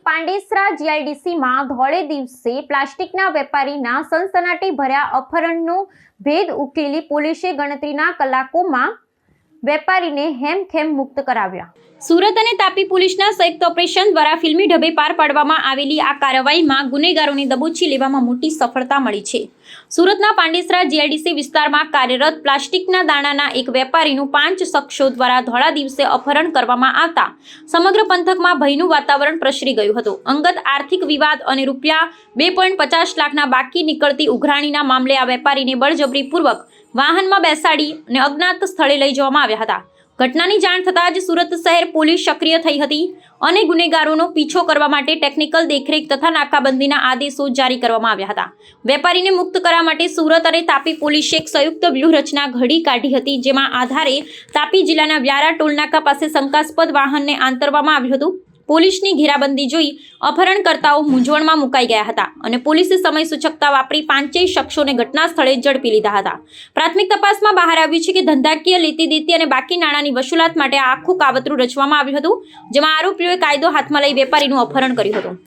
પાંડેસરા જીઆઈડીસીમાં ધોળે દિવસે પ્લાસ્ટિકના વેપારીના સનસનાટી ભર્યા અપહરણનો ભેદ ઉકેલી પોલીસે ગણતરીના કલાકોમાં વેપારીને હેમખેમ મુક્ત કરાવ્યા। સુરત અને તાપી પોલીસના સંયુક્ત ઓપરેશન દ્વારા ફિલ્મી ઢબે પાર પાડવામાં આવેલી આ કાર્યવાહીમાં ગુનેગારોને દબોચી લેવામાં મોટી સફળતા મળી છે। સુરતના પાંડેસરા જીઆઈડીસી વિસ્તારમાં કાર્યરત પ્લાસ્ટિકના દાણાના એક વેપારીનું 5 શખ્સો દ્વારા ધોળા દિવસે અપહરણ કરવામાં આવતા સમગ્ર પંથકમાં ભયનું વાતાવરણ પ્રસરી ગયું હતું। અંગત આર્થિક વિવાદ અને રૂપિયા 2.50 લાખના બાકી નીકળતી ઉઘરાણીના મામલે આ વેપારીને બળજબરીપૂર્વક વાહનમાં બેસાડી અને અજ્ઞાત સ્થળે લઈ જવામાં આવ્યા હતા। ઘટનાની જાણ થતાં જ સુરત શહેર પોલીસ સક્રિય થઈ હતી અને ગુનેગારોનો પીછો કરવા માટે ટેકનિકલ દેખરેખ તથા નાકાબંધીના આદેશો જારી કરવામાં આવ્યા હતા। વેપારીને મુક્ત કરવા માટે સુરત અને તાપી પોલીસે એક સંયુક્ત વ્યૂહરચના ઘડી કાઢી હતી, જેમાં આધારે તાપી જિલ્લાના વ્યારા ટોલનાકા પાસે શંકાસ્પદ વાહનને આંતરવામાં આવ્યું હતું। પોલીસની ઘેરાબંધી જોઈ અપહરણકર્તાઓ મૂંઝવણમાં મુકાઈ ગયા હતા અને પોલીસે સમય સૂચકતા વાપરી 5 શખ્સોને ઘટના સ્થળે ઝડપી લીધા હતા। પ્રાથમિક તપાસમાં બહાર આવ્યું છે કે ધંધાકીય લેતી દેતી અને બાકી નાણાંની વસૂલાત માટે આ આખું કાવતરું રચવામાં આવ્યું હતું, જેમાં આરોપીઓએ કાયદો હાથમાં લઈ વેપારીનું અપહરણ કર્યું હતું।